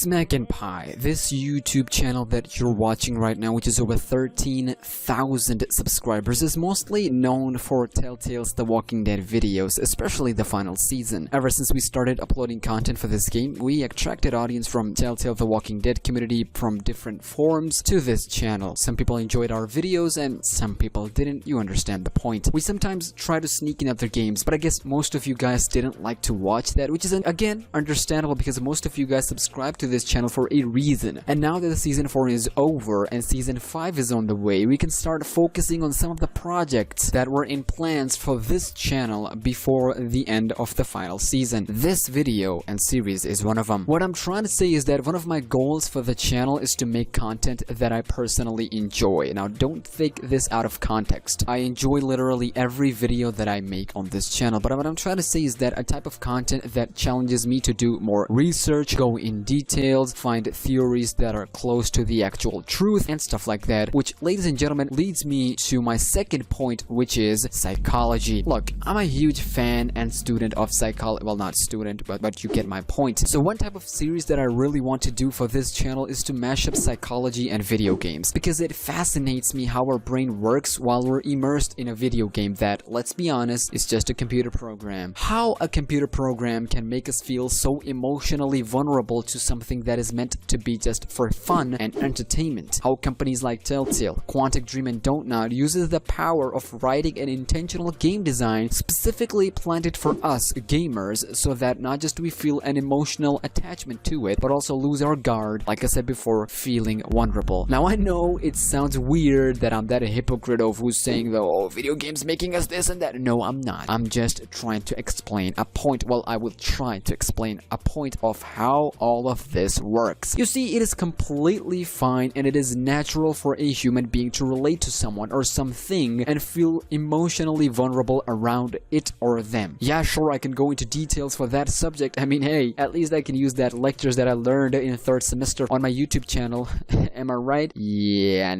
SmackNPie, this YouTube channel that you're watching right now, which is over 13,000 subscribers, is mostly known for Telltale's The Walking Dead videos, especially the final season. Ever since we started uploading content for this game, we attracted audience from Telltale The Walking Dead community from different forums to this channel. Some people enjoyed our videos and some people didn't. You understand the point. We sometimes try to sneak in other games, but I guess most of you guys didn't like to watch that, which is again understandable because most of you guys subscribe to this channel for a reason. And now that the season 4 is over and season 5 is on the way, we can start focusing on some of the projects that were in plans for this channel before the end of the final season. This video and series is one of them. What I'm trying to say is that one of my goals for the channel is to make content that I personally enjoy. Now, don't take this out of context. I enjoy literally every video that I make on this channel, but what I'm trying to say is that a type of content that challenges me to do more research, go in details, find theories that are close to the actual truth and stuff like that, which, ladies and gentlemen, leads me to my second point, which is psychology. Look, I'm a huge fan and student of psychology. Well, not student, but you get my point. So one type of series that I really want to do for this channel is to mash up psychology and video games, because it fascinates me how our brain works while we're immersed in a video game that, let's be honest, is just a computer program. How a computer program can make us feel so emotionally vulnerable to something that is meant to be just for fun and entertainment. How companies like Telltale, Quantic Dream, and Don't Nod uses the power of writing an intentional game design specifically planted for us gamers, so that not just we feel an emotional attachment to it, but also lose our guard, like I said before, feeling vulnerable. Now, I know it sounds weird that I'm that a hypocrite of who's saying though, oh, video games making us this and that. No, I'm not. I'm just trying to explain a point. Well, I will try to explain a point of how all of this works. You see, it is completely fine and it is natural for a human being to relate to someone or something and feel emotionally vulnerable around it or them. Yeah, sure, I can go into details for that subject. I mean, hey, at least I can use that lectures that I learned in 3rd semester on my YouTube channel. Am I right? Yeah,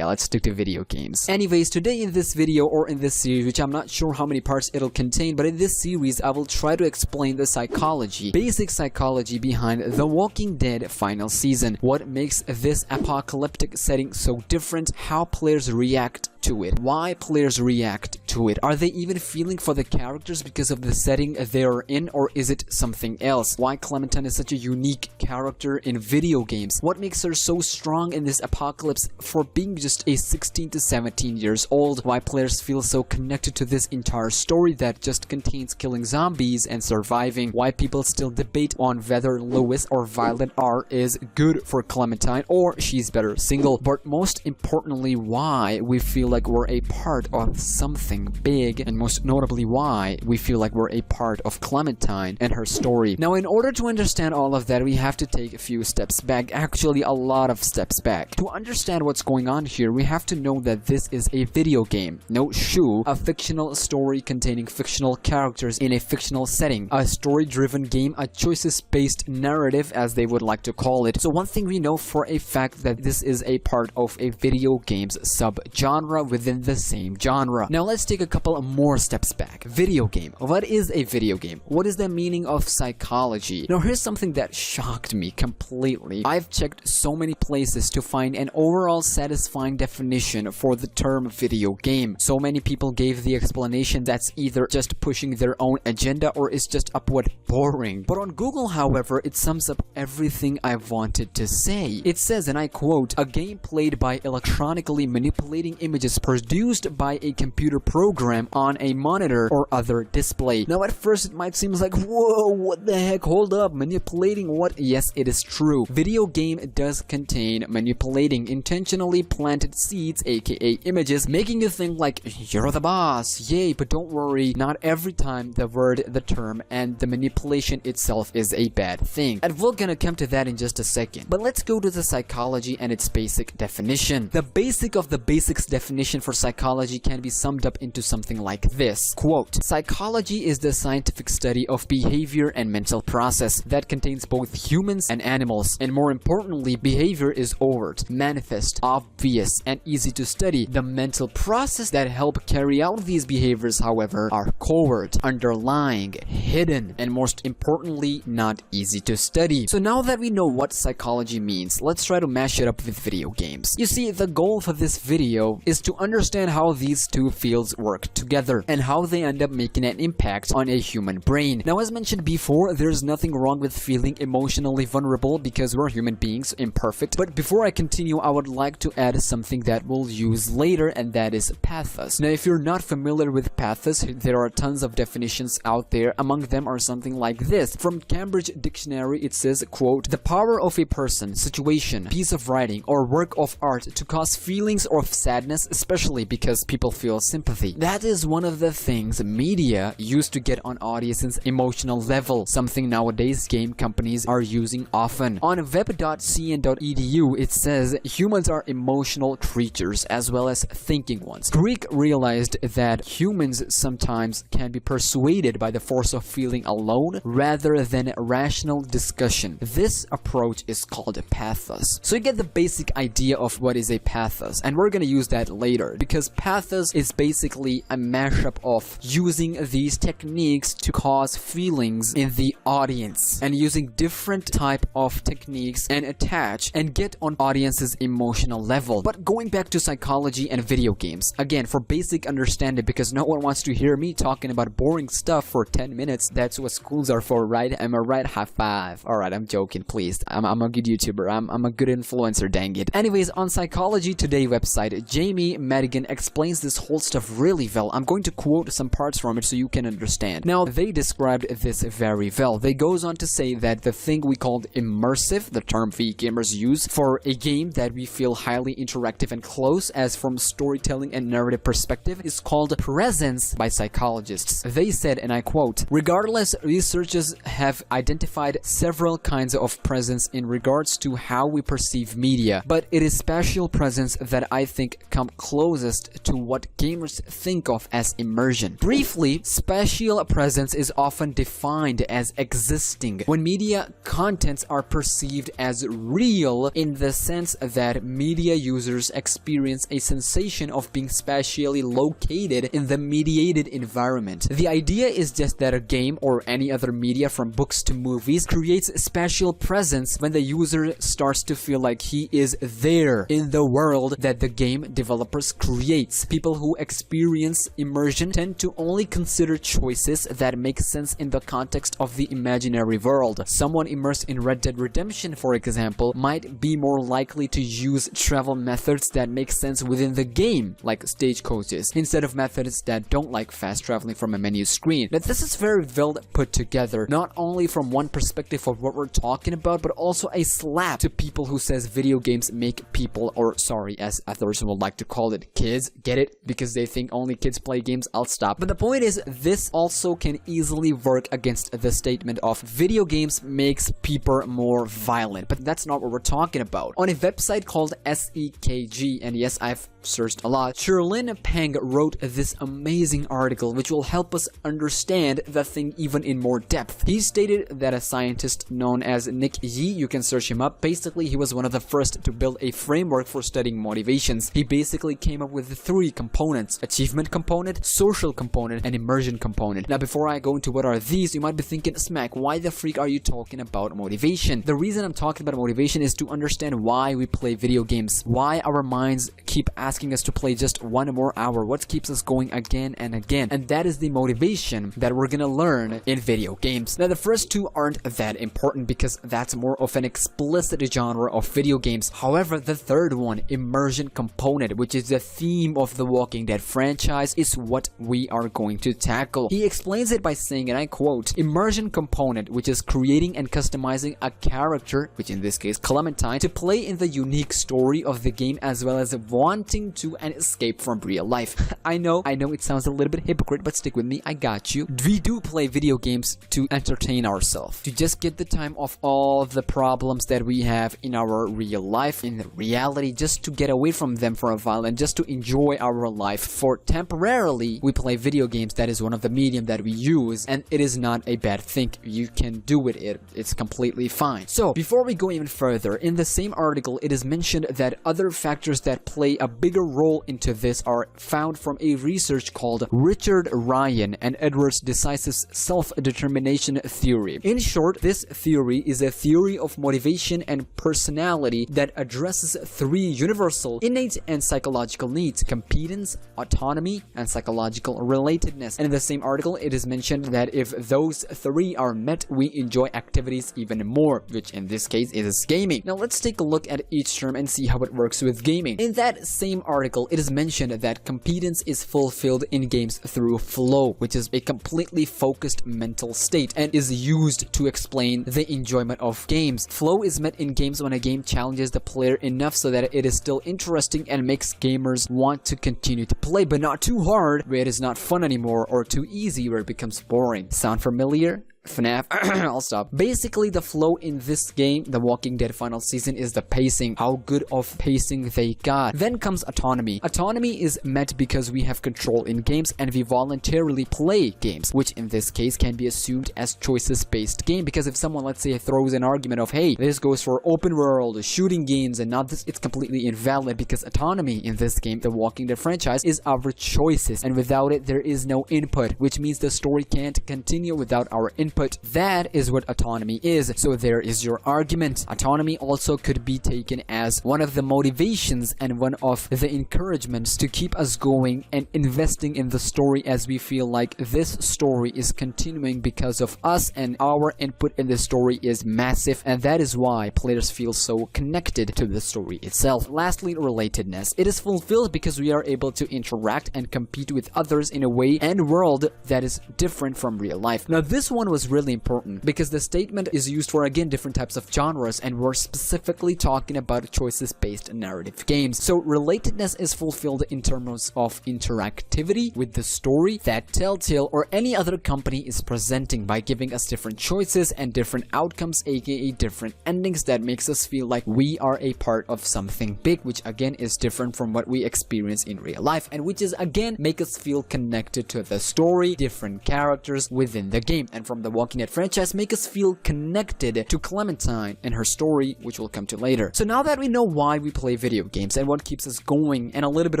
let's stick to video games. Anyways, today in this video or in this series, which I'm not sure how many parts it'll contain, but in this series I will try to explain the psychology, basic psychology behind The Walking Dead final season. What makes this apocalyptic setting so different, how players react to it, why players react to it, are they even feeling for the characters because of the setting they are in, or is it something else? Why Clementine is such a unique character in video games, what makes her so strong in this apocalypse for being just a 16 to 17 years old, why players feel so connected to this entire story that just contains killing zombies and surviving, why people still debate on whether Lewis or Violet R is good for Clementine or she's better single, but most importantly, why we feel like we're a part of something big, and most notably why we feel like we're a part of Clementine and her story. Now, in order to understand all of that, we have to take a few steps back, actually a lot of steps back. To understand what's going on here, we have to know that this is a video game. No shoe, a fictional story containing fictional characters in a fictional setting, a story-driven game, a choices-based narrative as they would like to call it. So one thing we know for a fact that this is a part of a video game's sub-genre within the same genre. Now let's take a couple more steps back. Video game. What is a video game? What is the meaning of psychology? Now here's something that shocked me completely. I've checked so many places to find an overall satisfying definition for the term video game. So many people gave the explanation that's either just pushing their own agenda or is just upward boring. But on Google, however, it sums up everything I wanted to say. It says, and I quote, "A game played by electronically manipulating images produced by a computer program on a monitor or other display." Now at first it might seem like, whoa, what the heck, hold up, manipulating what? Yes, it is true. Video game does contain manipulating, intentionally planted seeds, aka images, making you think like, you're the boss, yay, but don't worry, not every time the word, the term, and the manipulation itself is a bad thing. And we're gonna come to that in just a second. But let's go to the psychology and its basic definition. The basic of the basics definition definition for psychology can be summed up into something like this. Quote, "Psychology is the scientific study of behavior and mental process that contains both humans and animals, and more importantly, behavior is overt, manifest, obvious, and easy to study. The mental process that help carry out these behaviors, however, are covert, underlying, hidden, and most importantly, not easy to study." So now that we know what psychology means, let's try to mash it up with video games. You see, the goal for this video is to understand how these two fields work together and how they end up making an impact on a human brain. Now, as mentioned before, there's nothing wrong with feeling emotionally vulnerable because we're human beings, imperfect. But before I continue, I would like to add something that we'll use later, and that is pathos. Now, if you're not familiar with pathos, there are tons of definitions out there. Among them are something like this. From Cambridge Dictionary, it says, quote, "The power of a person, situation, piece of writing, or work of art to cause feelings of sadness, especially because people feel sympathy." That is one of the things media used to get on audiences' emotional level, something nowadays game companies are using often. On web.cn.edu, it says, "Humans are emotional creatures as well as thinking ones. Greek realized that humans sometimes can be persuaded by the force of feeling alone rather than rational discussion. This approach is called pathos." So you get the basic idea of what is a pathos, and we're gonna use that later, because pathos is basically a mashup of using these techniques to cause feelings in the audience and using different type of techniques and attach and get on audience's emotional level. But going back to psychology and video games, again, for basic understanding, because no one wants to hear me talking about boring stuff for 10 minutes. That's what schools are for, right? Am I right? High five. Alright, I'm joking, please. I'm a good YouTuber. I'm a good influencer, dang it. Anyways, on Psychology Today website, Jamie Madigan explains this whole stuff really well. I'm going to quote some parts from it so you can understand. Now, they described this very well. They goes on to say that the thing we called immersive, the term we gamers use for a game that we feel highly interactive and close as from storytelling and narrative perspective, is called presence by psychologists. They said, and I quote, "Regardless, researchers have identified several kinds of presence in regards to how we perceive media, but it is spatial presence that I think come closest to what gamers think of as immersion. Briefly, spatial presence is often defined as existing when media contents are perceived as real in the sense that media users experience a sensation of being spatially located in the mediated environment. The idea is just that a game or any other media from books to movies creates spatial presence when the user starts to feel like he is there in the world that the game developers creates. People who experience immersion tend to only consider choices that make sense in the context of the imaginary world. Someone immersed in Red Dead Redemption, for example, might be more likely to use travel methods that make sense within the game, like stagecoaches, instead of methods that don't, like fast traveling from a menu screen." Now, this is very well put together, not only from one perspective of what we're talking about, but also a slap to people who says video games make people, or sorry, as others would like to call it, kids, get it? Because they think only kids play games. I'll stop. But the point is, this also can easily work against the statement of video games makes people more violent, but that's not what we're talking about. On a website called SEKG, and yes, I've searched a lot, Sherlyn Peng wrote this amazing article which will help us understand the thing even in more depth. He stated that a scientist known as Nick Yee, you can search him up, basically he was one of the first to build a framework for studying motivations. He basically came up with 3 components: achievement component, social component, and immersion component. Now, before I go into what are these, you might be thinking, Smack, why the freak are you talking about motivation? The reason I'm talking about motivation is to understand why we play video games, why our minds keep asking us to play just 1 more hour, what keeps us going again and again, and that is the motivation that we're gonna learn in video games. Now, the first 2 aren't that important because that's more of an explicit genre of video games. However, the third one, immersion component, which is the theme of the Walking Dead franchise, is what we are going to tackle. He explains it by saying, and I quote, "Immersion component, which is creating and customizing a character, which in this case Clementine, to play in the unique story of the game as well as wanting to and escape from real life." I know it sounds a little bit hypocrite, but stick with me, I got you. We do play video games to entertain ourselves, to just get the time off all of the problems that we have in our real life, in reality, just to get away from them for a while and just to enjoy our life for temporarily, we play video games. That is one of the medium that we use, and it is not a bad thing. You can do it. It's completely fine. So before we go even further, in the same article, it is mentioned that other factors that play a bigger role into this are found from a research called Richard Ryan and Edward Decisive's self-determination theory. In short, this theory is a theory of motivation and personality that addresses three universal, innate, and psychological needs: competence, autonomy, and psychological relatedness. And in the same article, it is mentioned that if those three are met, we enjoy activities even more, which in this case is gaming. Now let's take a look at each term and see how it works with gaming. In that same article, it is mentioned that competence is fulfilled in games through flow, which is a completely focused mental state and is used to explain the enjoyment of games. Flow is met in games when a game challenges the player enough so that it is still interesting and makes gamers want to continue to play, but not too hard where it is not fun anymore, or too easy where it becomes boring. Sound familiar? FNAF. I'll stop. Basically, the flow in this game, The Walking Dead final season, is the pacing, how good of pacing they got. Then comes autonomy. Autonomy is met because we have control in games and we voluntarily play games, which in this case can be assumed as choices-based game, because if someone, let's say, throws an argument of, hey, this goes for open world shooting games and not this, it's completely invalid, because autonomy in this game, The Walking Dead franchise, is our choices, and without it there is no input, which means the story can't continue without our input. That is what autonomy is. So there is your argument. Autonomy also could be taken as one of the motivations and one of the encouragements to keep us going and investing in the story, as we feel like this story is continuing because of us and our input in the story is massive, and that is why players feel so connected to the story itself. Lastly, relatedness. It is fulfilled because we are able to interact and compete with others in a way and world that is different from real life. Now this one was really important because the statement is used for, again, different types of genres, and we're specifically talking about choices-based narrative games. So relatedness is fulfilled in terms of interactivity with the story that Telltale or any other company is presenting by giving us different choices and different outcomes, aka different endings, that makes us feel like we are a part of something big, which again is different from what we experience in real life, and which is again make us feel connected to the story, different characters within the game, and from the Walking Dead franchise make us feel connected to Clementine and her story, which we'll come to later. So now that we know why we play video games and what keeps us going, and a little bit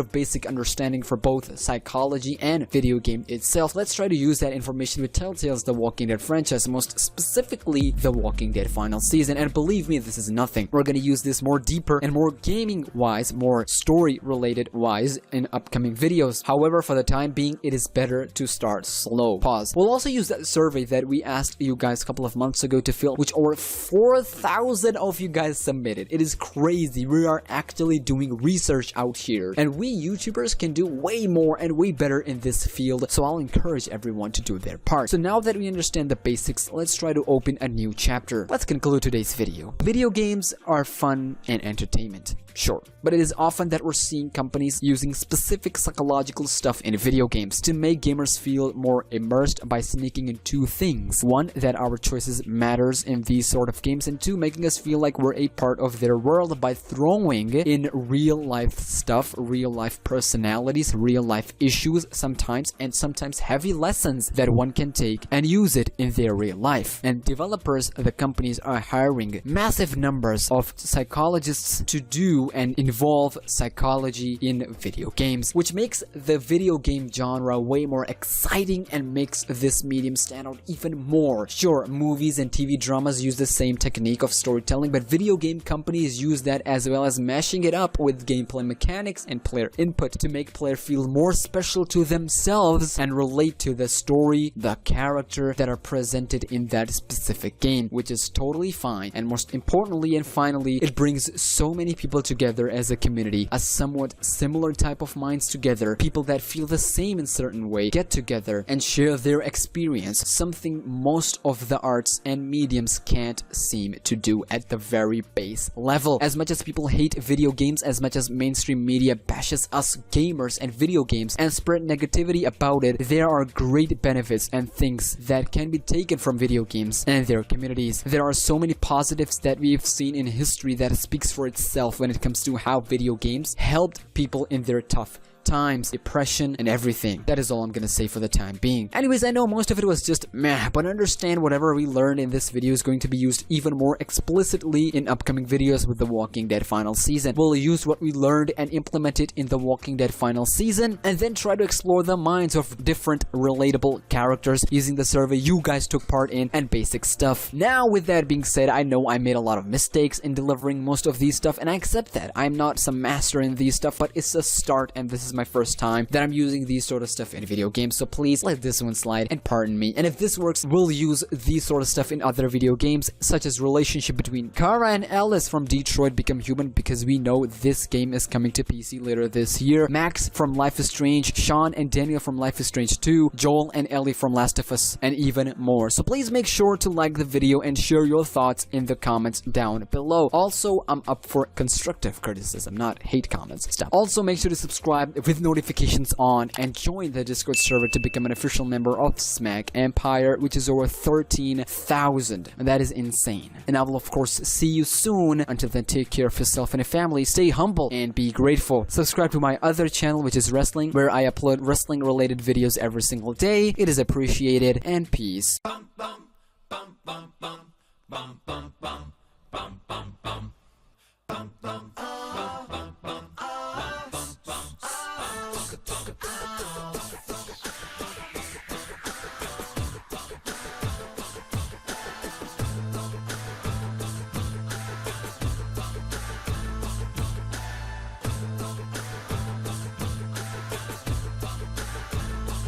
of basic understanding for both psychology and video game itself, let's try to use that information with Telltale's The Walking Dead franchise, most specifically The Walking Dead final season. And believe me, this is nothing. We're gonna use this more deeper and more gaming wise, more story related wise in upcoming videos. However, for the time being, it is better to start slow. Pause. We'll also use that survey that we asked you guys a couple of months ago to fill, which over 4,000 of you guys submitted. It is crazy. We are actually doing research out here, and we YouTubers can do way more and way better in this field, so I'll encourage everyone to do their part. So now that we understand the basics, let's try to open a new chapter. Let's conclude today's video. Video games are fun and entertainment. Sure, but it is often that we're seeing companies using specific psychological stuff in video games to make gamers feel more immersed by sneaking in two things. One, that our choices matters in these sort of games, and two, making us feel like we're a part of their world by throwing in real life stuff, real life personalities, real life issues sometimes, and sometimes heavy lessons that one can take and use it in their real life. And developers, the companies, are hiring massive numbers of psychologists to do and involve psychology in video games, which makes the video game genre way more exciting and makes this medium stand out even more. Sure, movies and TV dramas use the same technique of storytelling, but video game companies use that as well as mashing it up with gameplay mechanics and player input to make player feel more special to themselves and relate to the story, the character that are presented in that specific game, which is totally fine. And most importantly and finally, it brings so many people together as a community, a somewhat similar type of minds together, people that feel the same in certain way, get together and share their experience, something most of the arts and mediums can't seem to do at the very base level. As much as people hate video games, as much as mainstream media bashes us gamers and video games and spread negativity about it, there are great benefits and things that can be taken from video games and their communities. There are so many positives that we've seen in history that speaks for itself when it comes to how video games helped people in their tough times, depression, and everything. That is all I'm gonna say for the time being. Anyways, I know most of it was just meh, but understand whatever we learned in this video is going to be used even more explicitly in upcoming videos with The Walking Dead final season. We'll use what we learned and implement it in The Walking Dead final season, and then try to explore the minds of different relatable characters using the survey you guys took part in and basic stuff. Now, with that being said, I know I made a lot of mistakes in delivering most of these stuff, and I accept that. I'm not some master in these stuff, but it's a start, and this is my first time that I'm using these sort of stuff in video games, so please let this one slide and pardon me. And if this works, we'll use these sort of stuff in other video games, such as relationship between Kara and Alice from Detroit Become Human, because we know this game is coming to PC later this year, Max from Life is Strange, Sean and Daniel from Life is Strange 2, Joel and Ellie from Last of Us, and even more. So please make sure to like the video and share your thoughts in the comments down below. Also, I'm up for constructive criticism, not hate comments stuff. Also, make sure to subscribe with notifications on and join the Discord server to become an official member of SmackNPie, which is over 13,000, and that is insane. And I will of course see you soon. Until then, take care of yourself and your family, stay humble and be grateful. Subscribe to my other channel, which is wrestling, where I upload wrestling related videos every single day. It is appreciated, and peace. Bum, bum, bum, bum, bum, bum, bum, bum, bum, bum, bum, bum, bum.